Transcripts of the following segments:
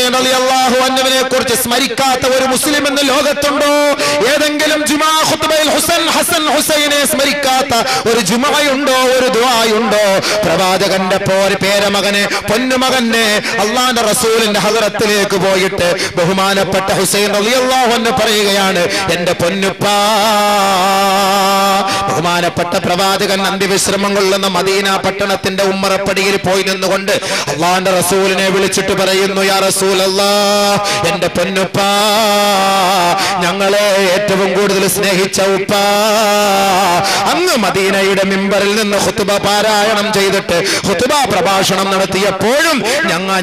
ഹുസൈൻ റളിയല്ലാഹു അൻഹുവിനെ കുറിച്ച് സ്മരിക്കാത്ത ഒരു മുസ്ലിം എന്ന് ലോകത്തുണ്ടോ? ഏതെങ്കിലും ജുമാ ഖുത്ബയിൽ ഹസൻ ഹുസൈനെ സ്മരിക്കാത്ത ഒരു ജുമഅയുണ്ടോ, ഒരു ദുആയുണ്ടോ? പ്രവാചകന്റെ പേരമകനെ പൊന്നുമകനെ അല്ലാഹുവിന്റെ റസൂലിന്റെ ഹദറത്തിലേക്ക് പോയിട്ട് ബഹുമാനപ്പെട്ട ഹുസൈൻ റളിയല്ലാഹു അൻഹു പറയുകയാണ്, എന്റെ പൊന്നുപ്പാ. ബഹുമാനപ്പെട്ട പ്രവാചകൻ അന്ത്യവിശ്രമം കൊള്ളുന്ന മദീന പട്ടണത്തിന്റെ ഉമ്മറപ്പടിയിൽ പോയി നിന്നുകൊണ്ട് അല്ലാഹുവിന്റെ റസൂലിനെ വിളിച്ചിട്ട് പറയുന്നു, യാ റസൂലല്ലാഹ്, എന്റെ പൊന്നുപ്പാ, ഞങ്ങളെ ഏറ്റവും കൂടുതൽ സ്നേഹിച്ച ഉപ്പാ, അങ്ങ് മദീനയുടെ മിമ്പറിൽ നിന്ന് ഖുത്ബ പാരായണം ചെയ്തിട്ട് ഖുത്ബ പ്രഭാഷണം നടത്തിയപ്പോഴും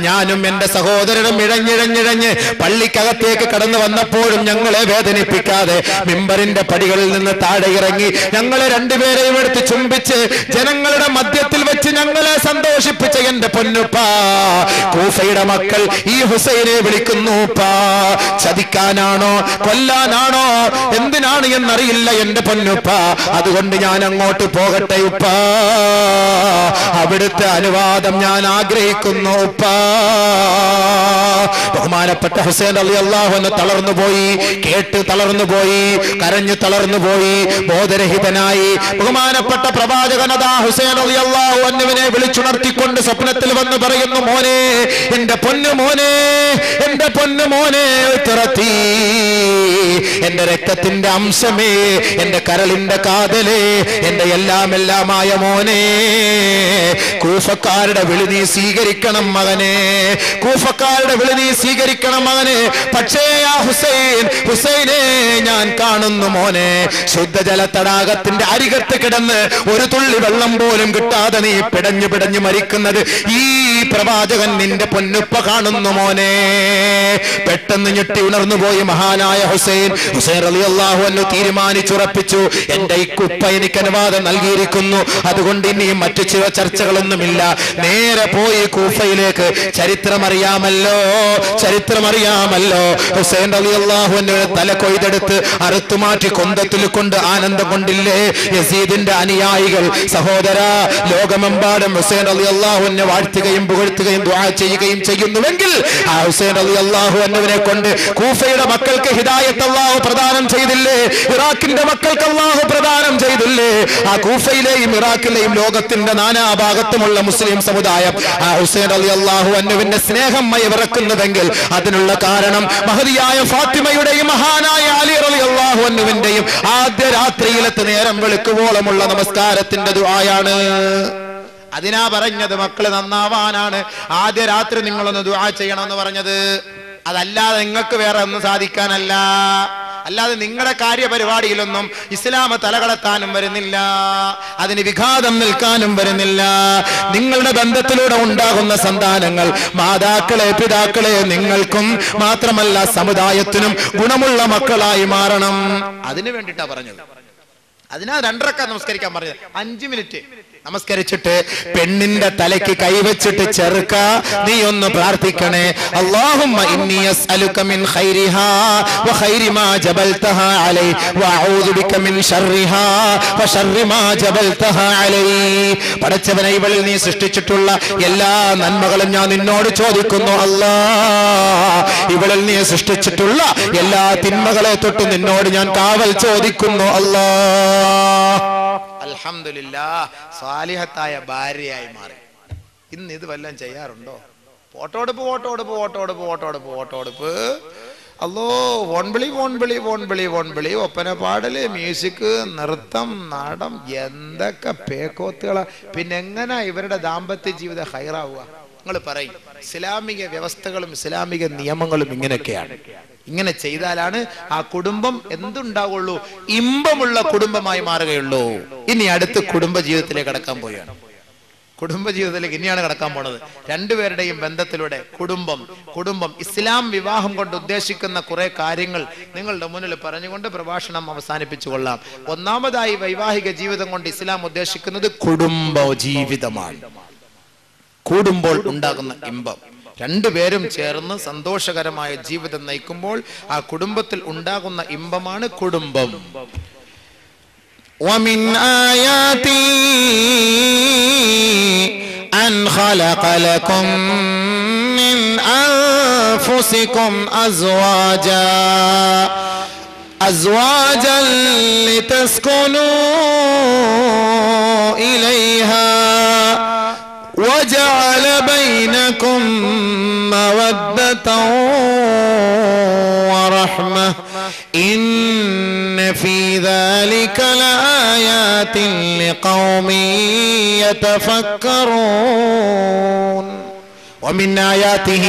ഞാനും എന്റെ സഹോദരനും ഇഴഞ്ഞിഴഞ്ഞിഴഞ്ഞ് പള്ളിക്കകത്തേക്ക് കടന്നു വന്നപ്പോഴും ഞങ്ങളെ വേദനിപ്പിക്കാതെ മിമ്പറിന്റെ പടികളിൽ നിന്ന് താഴെ ഇറങ്ങി ഞങ്ങളെ രണ്ടുപേരെയും എടുത്ത് ചുംബിച്ച് ജനങ്ങളുടെ മധ്യത്തിൽ വെച്ച് ഞങ്ങളെ സന്തോഷിപ്പിച്ച എന്റെ പൊന്നുപ്പാ, കൂഫയുടെ മക്കൾ ഈ ഹുസൈനെ വിളിക്കുന്നു ഉപ്പാ. ചതിക്കാനാണോ കൊല്ലാനാണോ എന്തിനാണ് എന്നറിയില്ല എന്റെ പൊന്നുപ്പാ, അതുകൊണ്ട് ഞാൻ അങ്ങോട്ട് പോകട്ടെ ഉപ്പാ, അവിടുത്തെ അനുവാദം ഞാൻ ആഗ്രഹിക്കുന്നു ഉപ്പാ. ബഹുമാനപ്പെട്ട ഹുസൈൻ റളിയല്ലാഹു അൻഹു തളർന്നുപോയി, കേട്ട് തളർന്നുപോയി, കരഞ്ഞു തളർന്നുപോയി, ബോധരഹിതനായി. ബഹുമാനപ്പെട്ട പ്രവാചകൻ അതാ ഹുസൈൻ റളിയല്ലാഹു അൻഹുവിനെ വിളിച്ചുണർത്തിക്കൊണ്ട് സ്വപ്നത്തിൽ വന്ന് പറയുന്നു, മോനെ, എന്റെ പൊന്നു മോനെ, എന്റെ പൊന്നു മോനെ, തുറത്തി എന്റെ രക്തത്തിന്റെ അംശമേ, എന്റെ കരളിന്റെ കാതലേ, എന്റെ എല്ലാമായ മോനെ, കൂഫക്കാരുടെ വിളി നീ സ്വീകരിക്കണം മകനെ, കൂഫക്കാരുടെ വിളി നീ സ്വീകരിക്കണം മകനെ. പക്ഷേ ആ ഹുസൈനെ ഞാൻ കാണുന്നു മോനെ, ശുദ്ധജല തടാകത്തിന്റെ അരികത്ത് കിടന്ന് ഒരു തുള്ളി വെള്ളം പോലും കിട്ടാതെ നീ പിടഞ്ഞു മരിക്കുന്നത് ഈ പ്രവാചകൻ നിന്റെ പൊന്നുപ്പ കാണുന്നു മോനെ. പെട്ടെന്ന് ഞെട്ടി ഉണർന്നുപോയി മഹാനായ ഹുസൈൻ റളിയല്ലാഹു അൻഹു തീരുമാനിച്ചുറപ്പിച്ചു, എന്റെ ഈ കുപ്പ എനിക്ക് അനുവാദം നൽകിയിരിക്കുന്നു, അതുകൊണ്ട് ഇനിയും മറ്റു ചില ചർച്ചകളൊന്നുമില്ല. നേരെ പോയി കൂഫയിലേക്ക്. ചരിത്രമറിയാമല്ലോ. ഹുസൈൻ റളിയല്ലാഹു അൻഹു തല കൊയ്തെടുത്ത് അറുത്തുമാറ്റി കൊന്തത്തിൽ കൊണ്ട് ആനന്ദം കൊണ്ടില്ലേ യസീദിന്റെ അനുയായികൾ. സഹോദരാ, ലോകമെമ്പാടും ഹുസൈൻ റളിയല്ലാഹു അൻഹു വാഴ്ത്തുകയും പുകഴ്ത്തുകയും ദുആ ചെയ്യുകയും ചെയ്യുന്നുവെങ്കിൽ ആ ഹുസൈൻ റളിയല്ലാഹു അൻഹുവിനെ കൊണ്ട് കൂഫയുടെ മക്കൾക്ക് ഹിദായത്ത് അല്ലാഹു പ്രദാനം ചെയ്തില്ലേ? ഇറാഖിന്റെ മക്കൾക്ക് അല്ലാഹു പ്രദാനം ചെയ്തില്ലേ? ആ കൂഫയിലെയും ഇറാഖിലെയും ലോകത്തിന്റെ നാനാഭാഗത്തുമുള്ള മുസ്ലിം സമുദായം ആ ഹുസൈൻ റളിയല്ലാഹു അൻഹുവിന്റെ സ്നേഹം മയവിറക്കുന്നുവെങ്കിൽ അതിനുള്ള കാരണം മഹദിയായ ഫാത്തിമയുടെയും മഹാനായ അലി റളിയല്ലാഹു അൻഹുവിന്റെയും ആദ്യ രാത്രിയിലത്തെ നേരം വെളുക്കുവോളമുള്ള നമസ്കാരത്തിന്റെ ദുആയാണ്. അതിനാ പറഞ്ഞത് മക്കള് നന്നാവാനാണ് ആദ്യ രാത്രി നിങ്ങളൊന്ന് ദുആ ചെയ്യണമെന്ന് പറഞ്ഞത്. അതല്ലാതെ നിങ്ങൾക്ക് വേറെ ഒന്നും സാധിക്കാനല്ല. അല്ലാതെ നിങ്ങളുടെ കാര്യപരിപാടിയിലൊന്നും ഇസ്ലാം തലകടത്താനും വരുന്നില്ല, അതിന് വിഘാതം നിൽക്കാനും വരുന്നില്ല. നിങ്ങളുടെ ബന്ധത്തിലൂടെ ഉണ്ടാകുന്ന സന്താനങ്ങൾ മാതാക്കളെ പിതാക്കളെ നിങ്ങൾക്കും മാത്രമല്ല സമുദായത്തിനും ഗുണമുള്ള മക്കളായി മാറണം. അതിനു വേണ്ടിയിട്ടാ പറഞ്ഞത്. അതിനാ 2 റക്അത്ത് നമസ്കരിക്കാൻ പറഞ്ഞത്. 5 മിനിറ്റ് നമസ്കരിച്ചിട്ട് പെണ്ണിന്റെ തലയ്ക്ക് കൈവച്ചിട്ട് ചെറുക്ക നീ ഒന്ന് പ്രാർത്ഥിക്കണേ, അല്ലാഹുമ്മ ഇന്നി അസ്അലുക മിൻ ഖൈരിഹാ വ ഖൈരി മാ ജബൽതഹാ അലൈ വ അഊദു ബിക മിൻ ശർരിഹാ വ ശർരി മാ ജബൽതഹാ അലൈ. പടച്ചവനെ, ഇവളിൽ നീ സൃഷ്ടിച്ചിട്ടുള്ള എല്ലാ നന്മകളും ഞാൻ നിന്നോട് ചോദിക്കുന്നു അല്ലാഹ്. ഇവളിൽ നീ സൃഷ്ടിച്ചിട്ടുള്ള എല്ലാ തിന്മകളെ തൊട്ട് നിന്നോട് ഞാൻ കാവൽ ചോദിക്കുന്നു അല്ലാഹ്. അൽഹംദുലില്ലാഹ്, സാലിഹത്തായ ഭാര്യയായി മാറി. ഇന്ന് ഇത് വല്ലതും ചെയ്യാറുണ്ടോ? ഫോട്ടോടുപ്പ് അല്ലോ, വോൺവിളി, ഒപ്പന പാടല്, മ്യൂസിക്, നൃത്തം, നാടം, എന്തൊക്കെ പേക്കോത്തുകളാ. പിന്നെ എങ്ങനെ ഇവരുടെ ദാമ്പത്യ ജീവിതം ഹൈറാവുക? നിങ്ങൾ പറയും. ഇസ്ലാമിക വ്യവസ്ഥകളും ഇസ്ലാമിക നിയമങ്ങളും ഇങ്ങനെയൊക്കെയാണ്. ഇങ്ങനെ ചെയ്താലാണ് ആ കുടുംബം എന്തുണ്ടാവുള്ളൂ, ഇമ്പമുള്ള കുടുംബമായി മാറുകയുള്ളൂ. ഇനി അടുത്ത് കുടുംബ ജീവിതത്തിലേക്ക് കടക്കാൻ പോവുകയാണ്. കുടുംബജീവിതത്തിലേക്ക് ഇനിയാണ് കടക്കാൻ പോണത്. രണ്ടുപേരുടെയും ബന്ധത്തിലൂടെ കുടുംബം ഇസ്ലാം വിവാഹം കൊണ്ട് ഉദ്ദേശിക്കുന്ന കുറെ കാര്യങ്ങൾ നിങ്ങളുടെ മുന്നിൽ പറഞ്ഞുകൊണ്ട് പ്രഭാഷണം അവസാനിപ്പിച്ചു കൊള്ളാം. ഒന്നാമതായി, വൈവാഹിക ജീവിതം കൊണ്ട് ഇസ്ലാം ഉദ്ദേശിക്കുന്നത് കുടുംബ ജീവിതമാണ്. കൂടുമ്പോൾ ഉണ്ടാകുന്ന ഇമ്പം, രണ്ടുപേരും ചേർന്ന് സന്തോഷകരമായ ജീവിതം നയിക്കുമ്പോൾ ആ കുടുംബത്തിൽ ഉണ്ടാകുന്ന ഇമ്പമാണ് കുടുംബം. ومن آياته أن خلق لكم من أنفسكم أزواجا لتسكنوا إليها وجعل بينكم مودة ورحمة إن في ذلك لآيات لقوم يتفكرون ومن آياته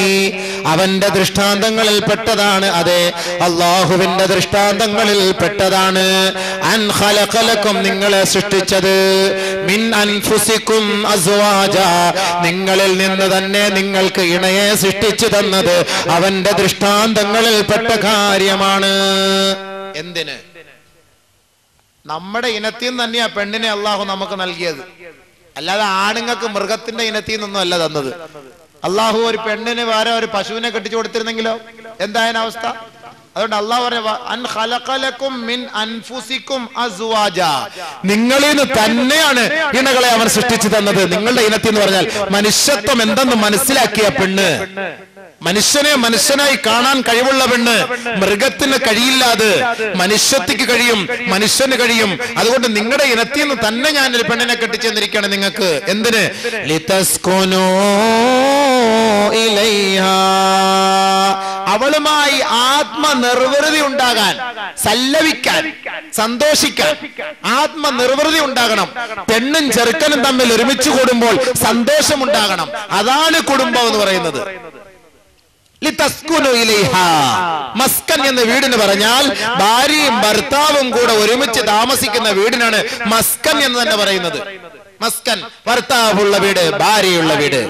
അവന്റെ ദൃഷ്ടാന്തങ്ങളിൽ പെട്ടതാണ് അതെ അല്ലാഹുവിന്റെ ദൃഷ്ടാന്തങ്ങളിൽ പെട്ടതാണ് അൻ ഖലഖലക്കും നിങ്ങളെ സൃഷ്ടിച്ചത് മിൻ അൻഫുസിക്കും അസ്വാജ നിങ്ങളിൽ നിന്ന് തന്നെ നിങ്ങൾക്ക് ഇണയെ സൃഷ്ടിച്ചു തന്നത് അവന്റെ ദൃഷ്ടാന്തങ്ങളിൽ പെട്ട കാര്യമാണ് എന്തിന് നമ്മുടെ ഇനത്തിൽ നിന്ന് തന്നെയാ പെണ്ണിനെ അല്ലാഹു നമുക്ക് നൽകിയത് അല്ലാതെ ആണുങ്ങൾക്ക് മൃഗത്തിന്റെ ഇനത്തിൽ നിന്നൊന്നും അല്ല തന്നത് അള്ളാഹു ഒരു പെണ്ണിന് വേറെ ഒരു പശുവിനെ കെട്ടിച്ചു കൊടുത്തിരുന്നെങ്കിലോ എന്തായ അവസ്ഥ അതുകൊണ്ട് അള്ളാഹു നിങ്ങളിൽ നിന്ന് തന്നെയാണ് ഇണകളെ അവർ സൃഷ്ടിച്ചു തന്നത് നിങ്ങളുടെ ഇനത്തിൽ എന്ന് പറഞ്ഞാൽ മനുഷ്യത്വം എന്തെന്ന് മനസ്സിലാക്കിയ പെണ്ണ് മനുഷ്യനെ മനുഷ്യനായി കാണാൻ കഴിവുള്ള പെണ്ണ് മൃഗത്തിന് കഴിയില്ലാതെ മനുഷ്യത്തിക്ക് കഴിയും മനുഷ്യന് കഴിയും അതുകൊണ്ട് നിങ്ങളുടെ ഇനത്തിൽ നിന്ന് തന്നെ ഞാൻ ഒരു പെണ്ണിനെ കെട്ടിച്ചെന്നിരിക്കുകയാണ് നിങ്ങൾക്ക് എന്തിന് ലിതസ്കുനൂ ഇലൈഹാ അവളുമായി ആത്മനിർവൃതി ഉണ്ടാകാൻ സല്ലപിക്കാൻ സന്തോഷിക്കാൻ ആത്മനിർവൃതി ഉണ്ടാകണം പെണ്ണും ചെറുക്കനും തമ്മിൽ ഒരുമിച്ച് കൂടുമ്പോൾ സന്തോഷമുണ്ടാകണം അതാണ് കുടുംബം എന്ന് പറയുന്നത് മസ്കൻ എന്ന വീടിന് പറഞ്ഞാൽ ഭാര്യയും ഭർത്താവും കൂടെ ഒരുമിച്ച് താമസിക്കുന്ന വീടിനാണ് മസ്കൻ എന്ന് തന്നെ പറയുന്നത് മസ്കൻ ഭർത്താവുള്ള വീട് ഭാര്യയുള്ള വീട്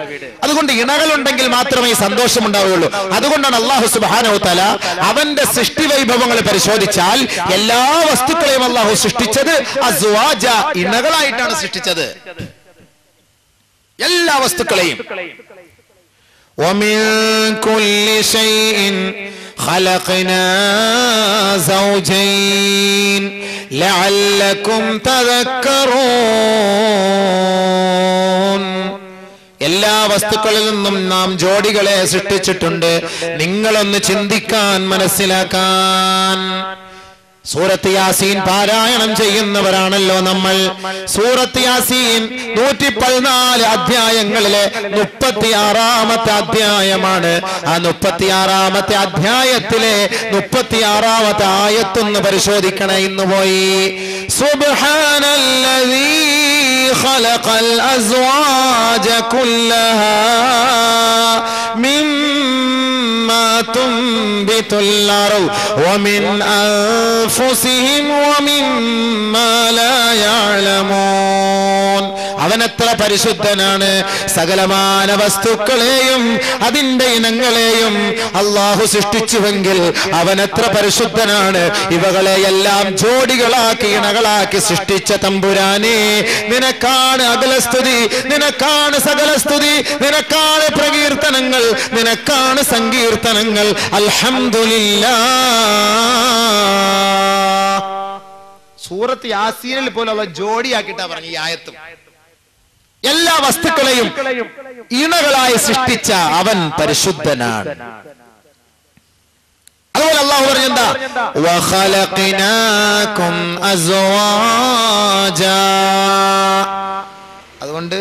അതുകൊണ്ട് ഇണകളുണ്ടെങ്കിൽ മാത്രമേ സന്തോഷം ഉണ്ടാവുകയുള്ളൂ അതുകൊണ്ടാണ് അല്ലാഹു സുബ്ഹാനഹു വ തആല അവന്റെ സൃഷ്ടി വൈഭവങ്ങൾ പരിശോധിച്ചാൽ എല്ലാ വസ്തുക്കളെയും അല്ലാഹു സൃഷ്ടിച്ചത് അസ്വാജ ഇണകളായിട്ടാണ് സൃഷ്ടിച്ചത് എല്ലാ വസ്തുക്കളെയും ومن كل شيء خلقنا زوجين لعلكم تذكرون എല്ലാ വസ്തുക്കളിൽ നിന്നും നാം ജോഡികളെ സൃഷ്ടിച്ചിട്ടുണ്ട് നിങ്ങളൊന്ന് ചിന്തിക്കാൻ മനസ്സിലാക്കാൻ സൂറത്ത് യാസീൻ പാരായണം ചെയ്യുന്നവരാണല്ലോ നമ്മൾ സൂറത്ത് യാസീൻ 114 അധ്യായങ്ങളിലെ 36ാമത്തെ അധ്യായമാണ് ആ 36ാമത്തെ അധ്യായത്തിലെ 36ാമത്തെ ആയത്തൊന്ന് പരിശോധിക്കണേ ഇന്ന് പോയി സുബ്ഹാനല്ലദീ ഖലഖൽ അസ്വാജ കുല്ലഹാ മിമ്മാ തുൻബിതുൽ അർദ് വമിൻ أنفسهم ومما لا يعلمون അവനെത്ര പരിശുദ്ധനാണ് സകലമാന വസ്തുക്കളെയും അതിന്റെ ഇനങ്ങളെയും അല്ലാഹു സൃഷ്ടിച്ചുവെങ്കിൽ അവനെത്ര പരിശുദ്ധനാണ് ഇവകളെയെല്ലാം ജോഡികളാക്കി ഇണകളാക്കി സൃഷ്ടിച്ച തമ്പുരാനെ നിനക്കാണ് അഖിലസ്തുതി നിനക്കാണ് സകലസ്തുതി നിനക്കാണ് പ്രകീർത്തനങ്ങൾ നിനക്കാണ് സങ്കീർത്തനങ്ങൾ അൽഹംദുലില്ലാഹ് സൂറത്ത് യാസീനിൽ പോലും അല്ലാഹു ജോഡിയാക്കിയിട്ടാ പറഞ്ഞു ഈ ആയത്തും എല്ലാ വസ്തുക്കളെയും ഇണകളായി സൃഷ്ടിച്ച അവൻ പരിശുദ്ധനാണ് അതുപോലെ അല്ലാഹു പറഞ്ഞെന്താ വഖലഖനാകും അസ്വാജാ അതുകൊണ്ട്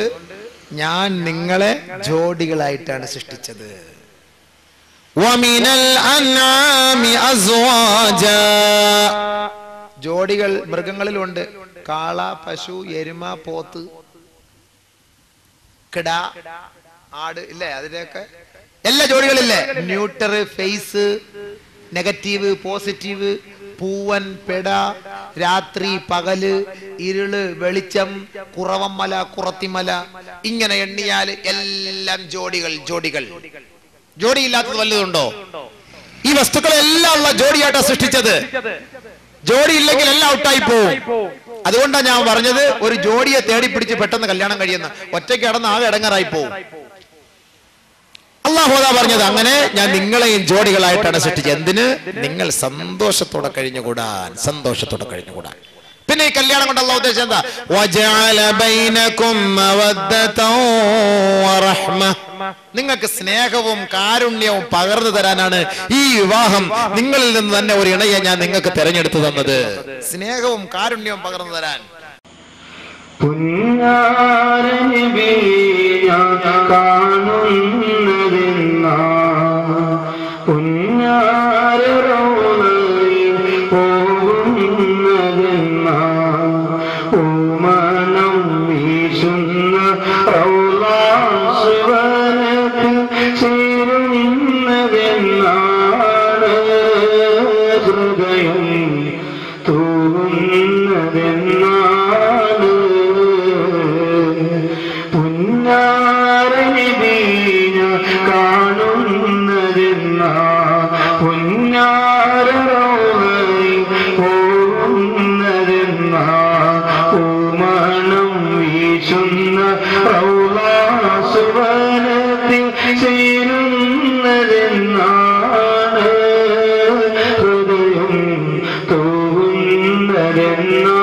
ഞാൻ നിങ്ങളെ ജോഡികളായിട്ടാണ് സൃഷ്ടിച്ചത് വമിനൽ അൻആമി അസ്വാജാ ജോഡികൾ മൃഗങ്ങളിലുണ്ട് കാള പശു എരുമ പോത്ത് കിട ആട് ഇല്ലേ അതിനൊക്കെ എല്ലാ ജോഡികളില്ലേ ന്യൂട്ടർ ഫേസ് നെഗറ്റീവ് പോസിറ്റീവ് പൂവൻ പെട രാത്രി പകല് ഇരുള് വെളിച്ചം കുറവമ്മല കുറത്തിമല ഇങ്ങനെ എണ്ണിയാൽ എല്ലാം ജോഡികൾ ജോഡികൾ ജോഡിയില്ലാത്തത് വല്ലതുണ്ടോ ഈ വസ്തുക്കളെല്ലാം ഉള്ള ജോഡിയായിട്ടാണ് സൃഷ്ടിച്ചത് ജോഡി ഇല്ലെങ്കിൽ എല്ലാം ഔട്ടായി പോവും അതുകൊണ്ടാണ് ഞാൻ പറഞ്ഞത് ഒരു ജോഡിയെ തേടി പിടിച്ച് പെട്ടെന്ന് കല്യാണം കഴിയുന്ന ഒറ്റയ്ക്ക് കിടന്ന് ആകെ ഇടങ്ങറായി പോവും അല്ലാഹു പറഞ്ഞത് അങ്ങനെ ഞാൻ നിങ്ങളെയും ജോഡികളായിട്ടാണ് സൃഷ്ടിച്ചത് എന്തിന് നിങ്ങൾ സന്തോഷത്തോടെ കഴിഞ്ഞുകൂടാൻ പിന്നെ ഈ കല്യാണം കൊണ്ട് അല്ലാഹു ഉദ്ദേശിച്ചത് എന്താ വജഅല ബൈനകും മവദ്ദതൻ വറഹ്മ നിങ്ങൾക്ക് സ്നേഹവും കാരുണ്യവും പകർന്നു തരാനാണ് ഈ വിവാഹം. നിങ്ങളിൽ നിന്ന് തന്നെ ഒരു ഇണയെ ഞാൻ നിങ്ങൾക്ക് തെരഞ്ഞെടുത്തു തന്നത്, സ്നേഹവും കാരുണ്യവും പകർന്നു തരാൻ. ഹൃദയം തോന്നുന്നതെന്നാ